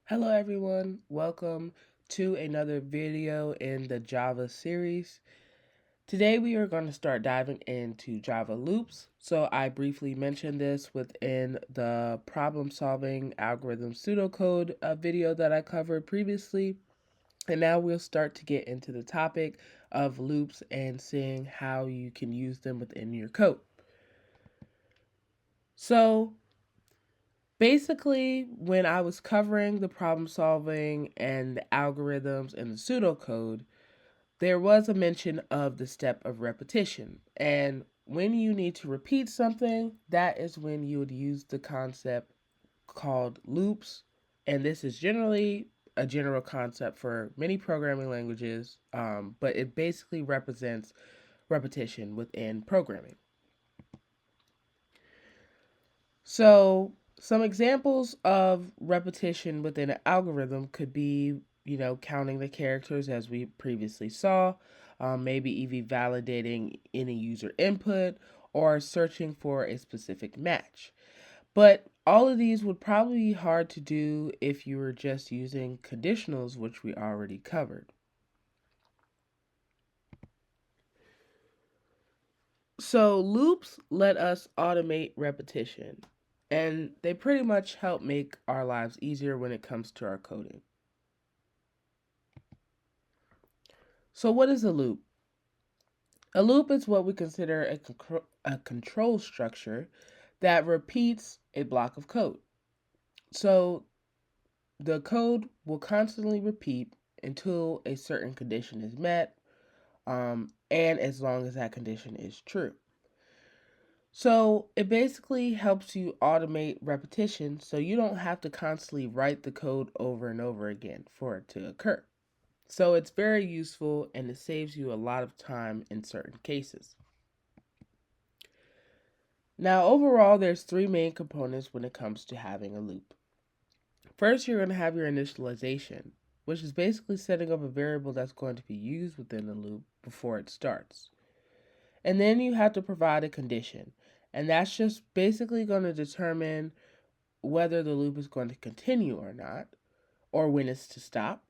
Hello everyone, welcome to another video in the Java series. Today we are going to start diving into Java loops. So I briefly mentioned this within the problem solving algorithm pseudocode video that I covered previously. And now we'll start to get into the topic of loops and seeing how you can use them within your code. So basically, when I was covering the problem solving and the algorithms and the pseudocode, there was a mention of the step of repetition. And when you need to repeat something, that is when you would use the concept called loops. And this is generally a general concept for many programming languages, but it basically represents repetition within programming. So, some examples of repetition within an algorithm could be, counting the characters as we previously saw, maybe even validating any user input or searching for a specific match. But all of these would probably be hard to do if you were just using conditionals, which we already covered. So loops let us automate repetition, and they pretty much help make our lives easier when it comes to our coding. So what is a loop? A loop is what we consider a control structure that repeats a block of code. So the code will constantly repeat until a certain condition is met, and as long as that condition is true. So it basically helps you automate repetition so you don't have to constantly write the code over and over again for it to occur. So it's very useful and it saves you a lot of time in certain cases. Now overall there's three main components when it comes to having a loop. First, you're going to have your initialization, which is basically setting up a variable that's going to be used within the loop before it starts. And then you have to provide a condition, and that's just basically going to determine whether the loop is going to continue or not, or when it's to stop.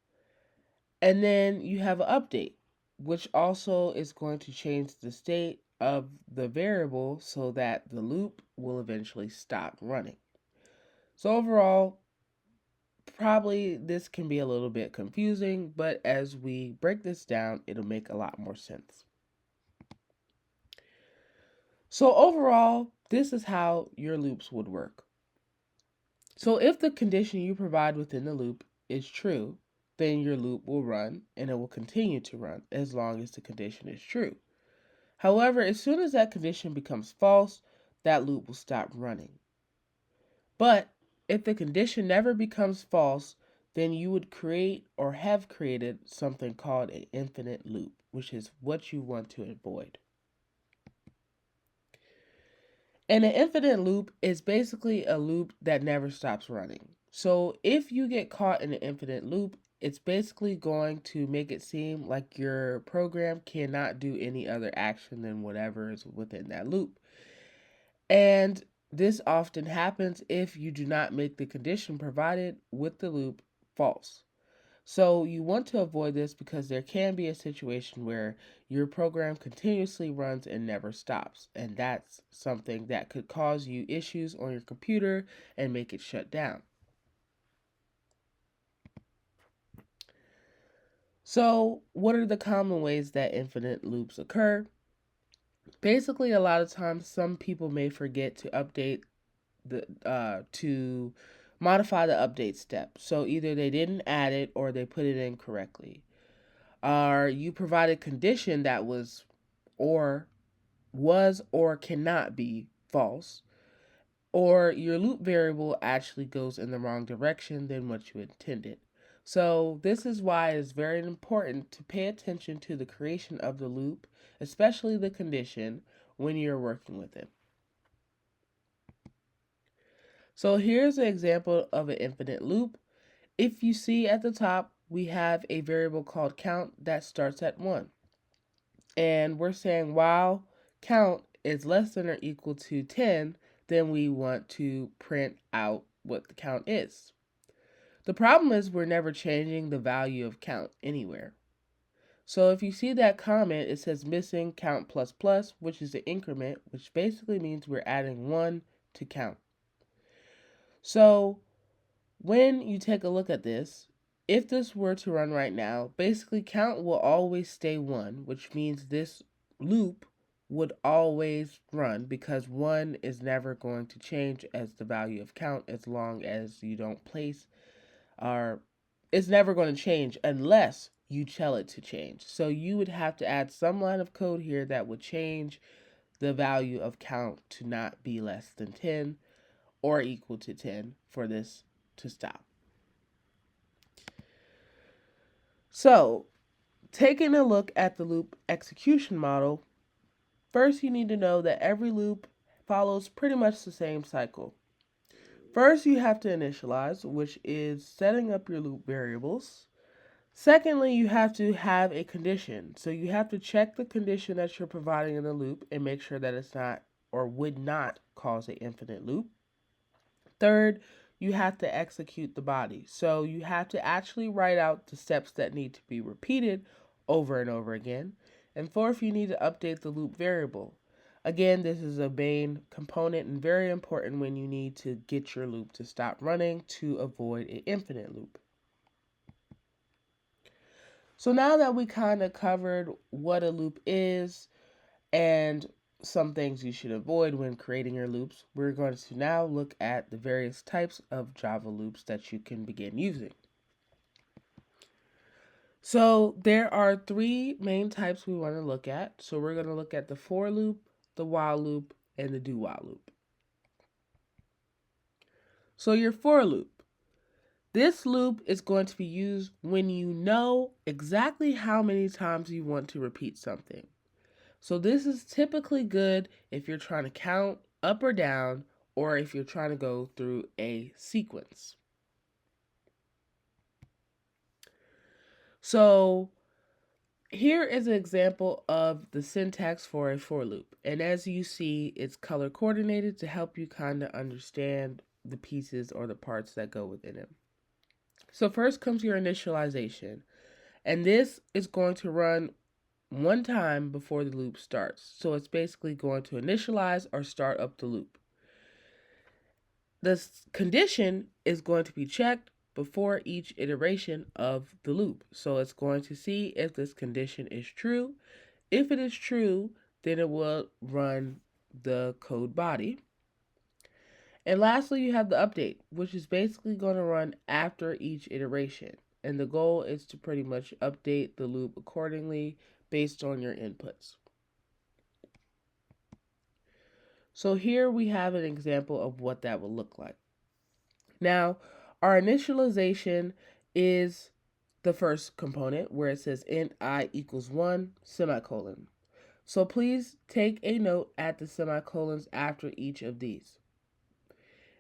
And then you have an update, which also is going to change the state of the variable so that the loop will eventually stop running. So overall, probably this can be a little bit confusing, but as we break this down, it'll make a lot more sense. So overall, this is how your loops would work. So if the condition you provide within the loop is true, then your loop will run and it will continue to run as long as the condition is true. However, as soon as that condition becomes false, that loop will stop running. But if the condition never becomes false, then you would create or have created something called an infinite loop, which is what you want to avoid. And an infinite loop is basically a loop that never stops running. So if you get caught in an infinite loop, it's basically going to make it seem like your program cannot do any other action than whatever is within that loop. And this often happens if you do not make the condition provided with the loop false. So you want to avoid this because there can be a situation where your program continuously runs and never stops. And that's something that could cause you issues on your computer and make it shut down. So what are the common ways that infinite loops occur? Basically, a lot of times some people may forget to update to modify the update step. So either they didn't add it or they put it in correctly. Or you provide a condition that or cannot be false, or your loop variable actually goes in the wrong direction than what you intended. So this is why it's very important to pay attention to the creation of the loop, especially the condition, when you're working with it. So here's an example of an infinite loop. If you see at the top, we have a variable called count that starts at 1. And we're saying while count is less than or equal to 10, then we want to print out what the count is. The problem is we're never changing the value of count anywhere. So if you see that comment, it says missing count plus plus, which is the increment, which basically means we're adding 1 to count. So when you take a look at this, if this were to run right now, basically count will always stay 1, which means this loop would always run because 1 is never going to change as the value of count as long as you don't place, or it's never going to change unless you tell it to change. So you would have to add some line of code here that would change the value of count to not be less than 10 or equal to 10 for this to stop. So, taking a look at the loop execution model, first you need to know that every loop follows pretty much the same cycle. First, you have to initialize, which is setting up your loop variables. Secondly, you have to have a condition. So you have to check the condition that you're providing in the loop and make sure that it's not or would not cause an infinite loop. Third, you have to execute the body. So you have to actually write out the steps that need to be repeated over and over again. And fourth, you need to update the loop variable. Again, this is a main component and very important when you need to get your loop to stop running to avoid an infinite loop. So now that we kind of covered what a loop is and some things you should avoid when creating your loops, we're going to now look at the various types of Java loops that you can begin using. So there are 3 main types we want to look at. So we're going to look at the for loop, the while loop, and the do while loop. So your for loop. This loop is going to be used when you know exactly how many times you want to repeat something. So this is typically good if you're trying to count up or down, or if you're trying to go through a sequence. So here is an example of the syntax for a for loop. And as you see, it's color coordinated to help you kind of understand the pieces or the parts that go within it. So first comes your initialization. And this is going to run 1 time before the loop starts. So it's basically going to initialize or start up the loop. The condition is going to be checked before each iteration of the loop. So it's going to see if this condition is true. If it is true, then it will run the code body. And lastly, you have the update, which is basically going to run after each iteration. And the goal is to pretty much update the loop accordingly based on your inputs. So here we have an example of what that will look like. Now, our initialization is the first component where it says int I equals 1, semicolon. So please take a note at the semicolons after each of these.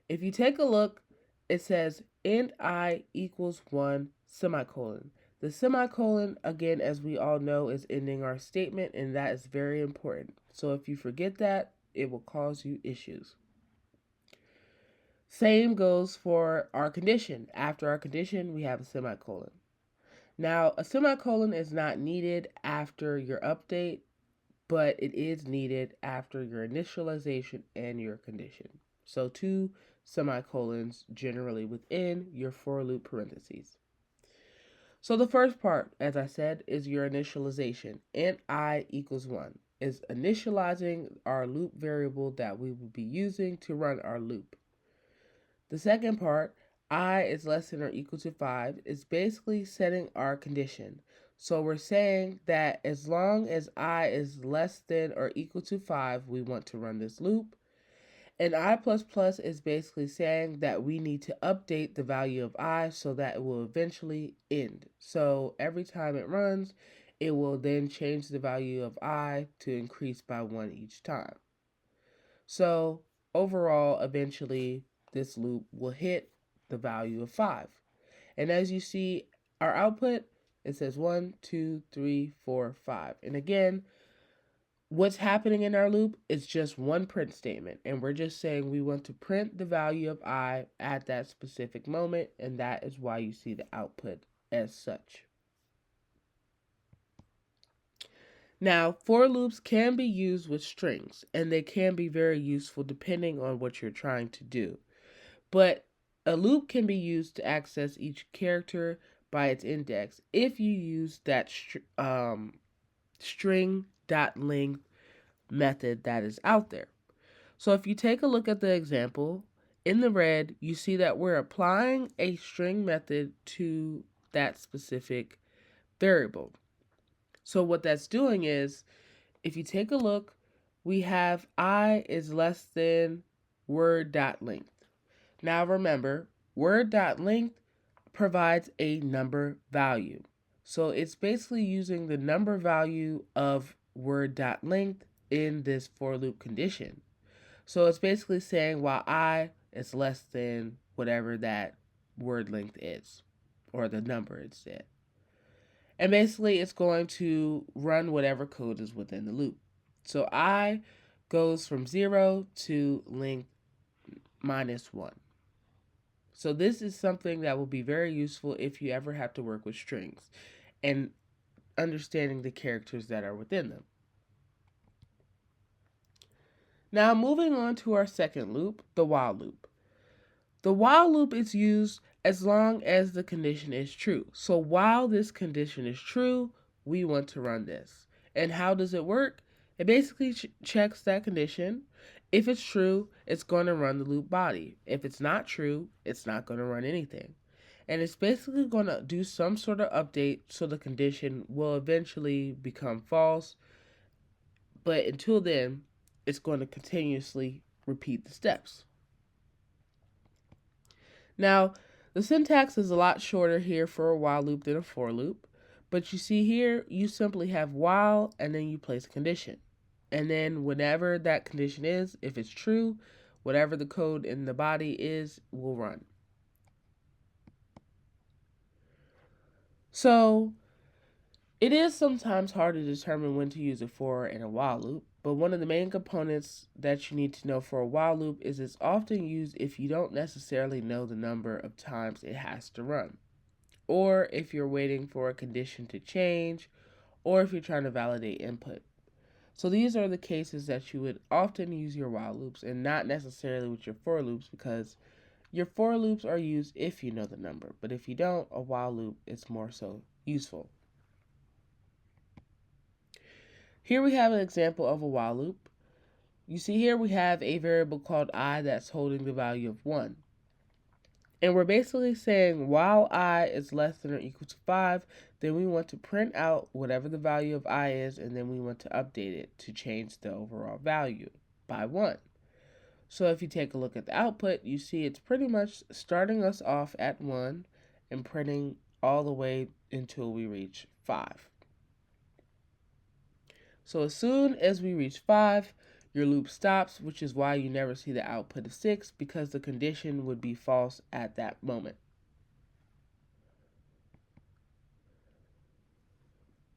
If you take a look, it says int I equals 1, semicolon. The semicolon, again, as we all know, is ending our statement, and that is very important. So if you forget that, it will cause you issues. Same goes for our condition. After our condition, we have a semicolon. Now, a semicolon is not needed after your update, but it is needed after your initialization and your condition. So 2 semicolons generally within your for loop parentheses. So the first part, as I said, is your initialization. Int I equals 1 is initializing our loop variable that we will be using to run our loop. The second part, I is less than or equal to 5, is basically setting our condition. So we're saying that as long as I is less than or equal to 5, we want to run this loop. And I++ is basically saying that we need to update the value of I so that it will eventually end. So every time it runs, it will then change the value of I to increase by 1 each time. So overall, eventually, this loop will hit the value of 5. And as you see, our output, it says 1, 2, 3, 4, 5. And again, what's happening in our loop is just one print statement, and we're just saying we want to print the value of I at that specific moment, and that is why you see the output as such. Now, for loops can be used with strings, and they can be very useful depending on what you're trying to do. But a loop can be used to access each character by its index if you use that string.length method that is out there. So if you take a look at the example, in the red, you see that we're applying a string method to that specific variable. So what that's doing is, if you take a look, we have I is less than word.length. Now remember, word.length provides a number value. So it's basically using the number value of word.length in this for loop condition. So it's basically saying while I is less than whatever that word length is, or the number it's at. And basically it's going to run whatever code is within the loop. So I goes from 0 to length -1. So this is something that will be very useful if you ever have to work with strings and understanding the characters that are within them. Now moving on to our second loop, the while loop. The while loop is used as long as the condition is true. So while this condition is true, we want to run this. And how does it work? It basically checks that condition. If it's true, it's going to run the loop body. If it's not true, it's not going to run anything. And it's basically going to do some sort of update so the condition will eventually become false. But until then, it's going to continuously repeat the steps. Now, the syntax is a lot shorter here for a while loop than a for loop, but you see here, you simply have while and then you place a condition. And then whenever that condition is, if it's true, whatever the code in the body is, will run. So, it is sometimes hard to determine when to use a for and a while loop, but one of the main components that you need to know for a while loop is it's often used if you don't necessarily know the number of times it has to run, or if you're waiting for a condition to change, or if you're trying to validate input. So these are the cases that you would often use your while loops and not necessarily with your for loops, because your for loops are used if you know the number, but if you don't, a while loop is more so useful. Here we have an example of a while loop. You see here we have a variable called I that's holding the value of 1. And we're basically saying while I is less than or equal to 5, then we want to print out whatever the value of I is, and then we want to update it to change the overall value by 1. So if you take a look at the output, you see it's pretty much starting us off at 1 and printing all the way until we reach 5. So as soon as we reach 5, your loop stops, which is why you never see the output of 6, because the condition would be false at that moment.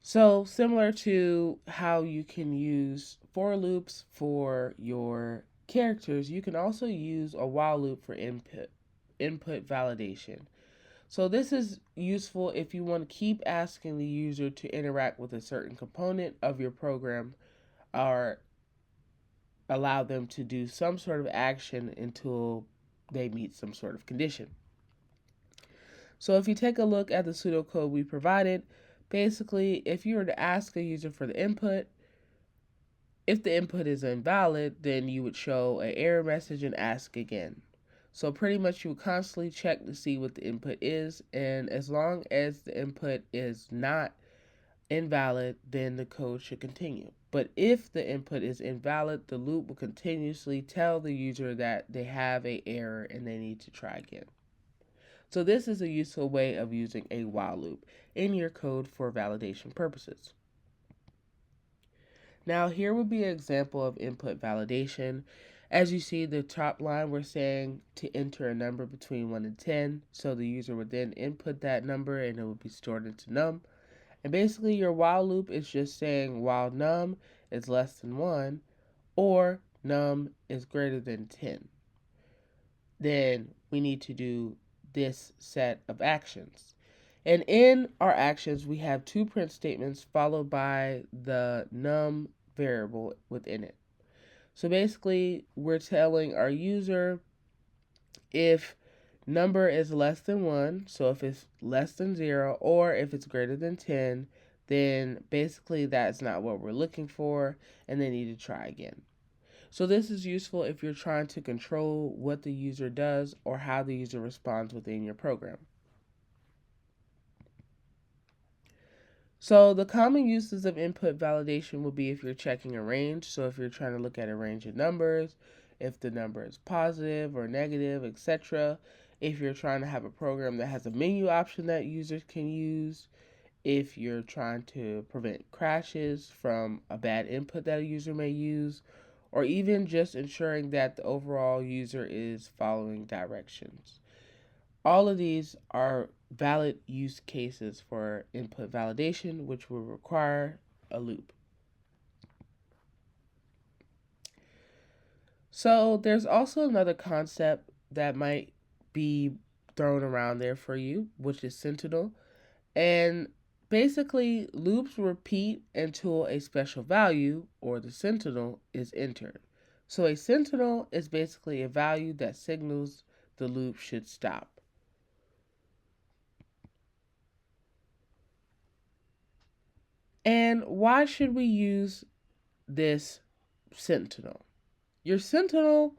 So similar to how you can use for loops for your characters, you can also use a while loop for input validation. So this is useful if you want to keep asking the user to interact with a certain component of your program, or allow them to do some sort of action until they meet some sort of condition. So if you take a look at the pseudocode we provided, basically if you were to ask a user for the input, if the input is invalid, then you would show an error message and ask again. So pretty much you would constantly check to see what the input is, and as long as the input is not invalid, then the code should continue. But if the input is invalid, the loop will continuously tell the user that they have an error and they need to try again. So this is a useful way of using a while loop in your code for validation purposes. Now here would be an example of input validation. As you see, the top line, we're saying to enter a number between 1 and 10. So the user would then input that number and it would be stored into num. And basically your while loop is just saying while num is less than 1 or num is greater than 10. Then we need to do this set of actions. And in our actions, we have two print statements followed by the num variable within it. So basically, we're telling our user if number is less than 1, so if it's less than 0, or if it's greater than 10, then basically that's not what we're looking for, and they need to try again. So this is useful if you're trying to control what the user does or how the user responds within your program. So the common uses of input validation will be if you're checking a range. So if you're trying to look at a range of numbers, if the number is positive or negative, etc. If you're trying to have a program that has a menu option that users can use, if you're trying to prevent crashes from a bad input that a user may use, or even just ensuring that the overall user is following directions. All of these are valid use cases for input validation, which will require a loop. So there's also another concept that might be thrown around there for you, which is Sentinel. And basically, loops repeat until a special value, or the sentinel, is entered. So a sentinel is basically a value that signals the loop should stop. And why should we use this sentinel? Your sentinel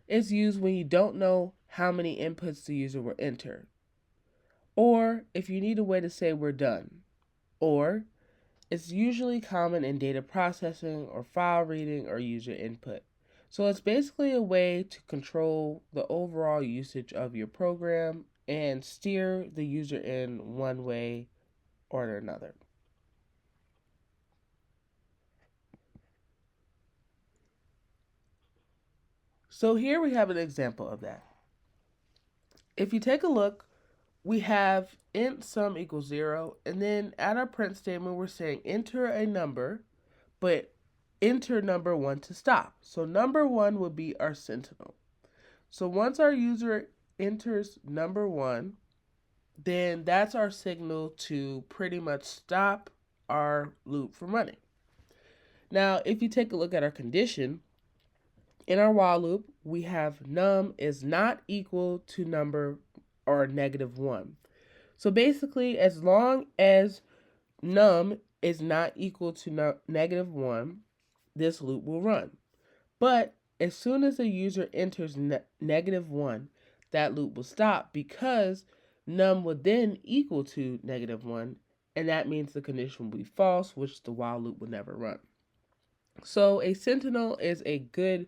is used when you don't know how many inputs the user will enter, or if you need a way to say we're done, or it's usually common in data processing or file reading or user input. So it's basically a way to control the overall usage of your program and steer the user in one way or another. So here we have an example of that. If you take a look, we have int sum equals 0, and then at our print statement we're saying enter a number, but enter number 1 to stop. So number 1 would be our sentinel. So once our user enters number 1, then that's our signal to pretty much stop our loop from running. Now, if you take a look at our condition, in our while loop, we have num is not equal to number or -1. So basically, as long as num is not equal to -1, this loop will run. But as soon as the user enters -1, that loop will stop because num would then equal to -1, and that means the condition will be false, which the while loop will never run. So a sentinel is a good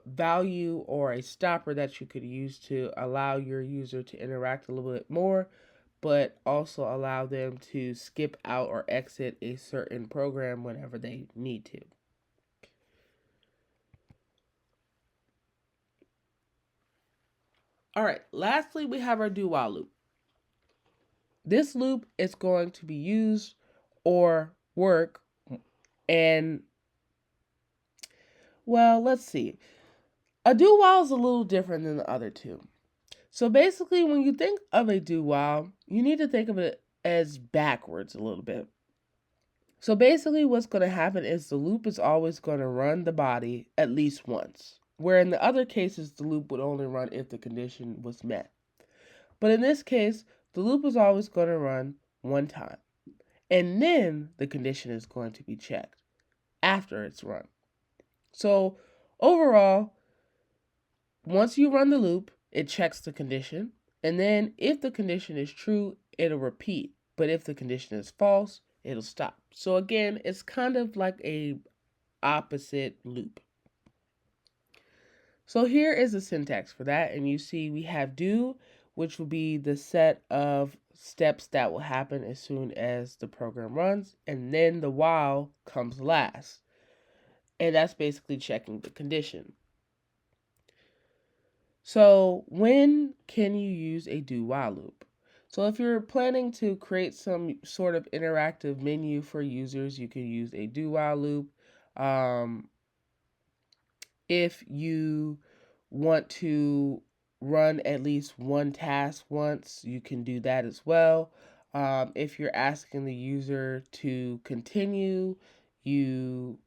value or a stopper that you could use to allow your user to interact a little bit more, but also allow them to skip out or exit a certain program whenever they need to. All right, lastly, we have our do while loop. This loop is going to be used or work, and well, let's see. A do while is a little different than the other two. So basically, when you think of a do while, you need to think of it as backwards a little bit. So basically, what's going to happen is the loop is always going to run the body at least once, where in the other cases, the loop would only run if the condition was met. But in this case, the loop is always going to run one time, and then the condition is going to be checked after it's run. So overall, once you run the loop, it checks the condition, and then if the condition is true, it'll repeat. But if the condition is false, it'll stop. So again, it's kind of like a opposite loop. So here is the syntax for that, and you see we have do, which will be the set of steps that will happen as soon as the program runs, and then the while comes last. And that's basically checking the condition. So when can you use a do while loop? So if you're planning to create some sort of interactive menu for users, you can use a do while loop. Um, if you want to run at least one task once, you can do that as well. If you're asking the user to continue, and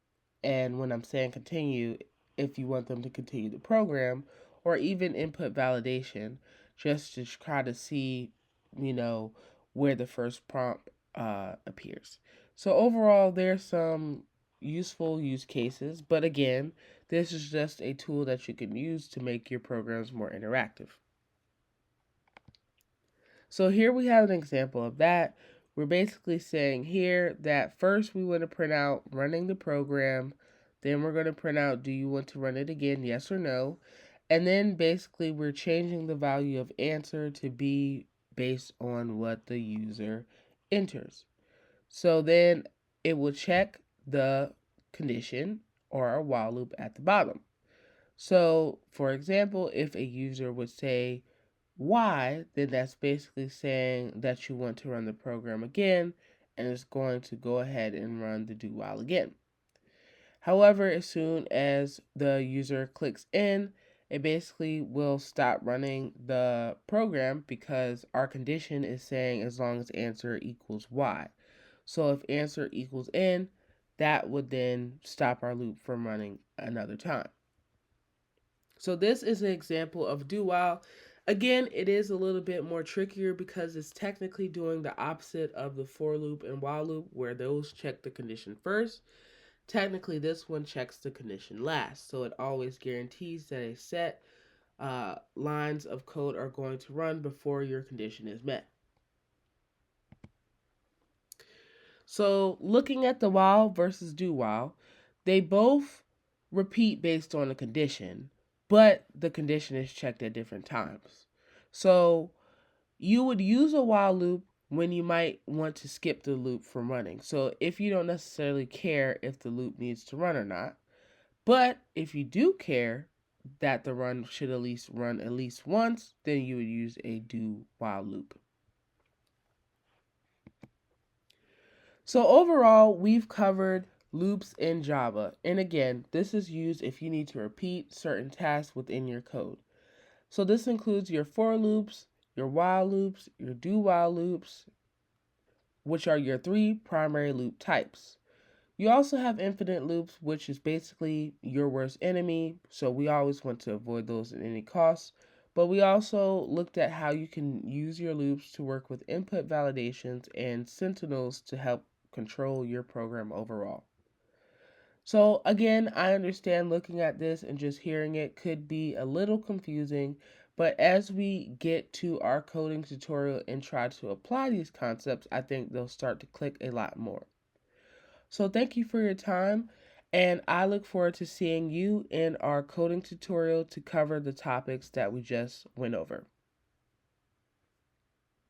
when I'm saying continue, if you want them to continue the program, or even input validation, just to try to see, you know, where the first prompt appears. So overall, there's some useful use cases, but again, this is just a tool that you can use to make your programs more interactive. So here we have an example of that. We're basically saying here that first we want to print out running the program, then we're going to print out do you want to run it again, yes or no, and then basically we're changing the value of answer to be based on what the user enters. So then it will check the condition or a while loop at the bottom. So, for example, if a user would say why, then that's basically saying that you want to run the program again, and it's going to go ahead and run the do while again. However, as soon as the user clicks in, it basically will stop running the program because our condition is saying as long as answer equals y. So if answer equals n, that would then stop our loop from running another time. So this is an example of do while. Again, it is a little bit more trickier because it's technically doing the opposite of the for loop and while loop, where those check the condition first. Technically, this one checks the condition last. So it always guarantees that a set lines of code are going to run before your condition is met. So looking at the while versus do while, they both repeat based on a condition, but the condition is checked at different times. So you would use a while loop when you might want to skip the loop from running. So if you don't necessarily care if the loop needs to run or not, but if you do care that the run should at least run at least once, then you would use a do while loop. So overall, we've covered loops in Java. And again, this is used if you need to repeat certain tasks within your code. So this includes your for loops, your while loops, your do while loops, which are your three primary loop types. You also have infinite loops, which is basically your worst enemy. So we always want to avoid those at any cost. But we also looked at how you can use your loops to work with input validations and sentinels to help control your program overall. So again, I understand looking at this and just hearing it could be a little confusing, but as we get to our coding tutorial and try to apply these concepts, I think they'll start to click a lot more. So thank you for your time, and I look forward to seeing you in our coding tutorial to cover the topics that we just went over.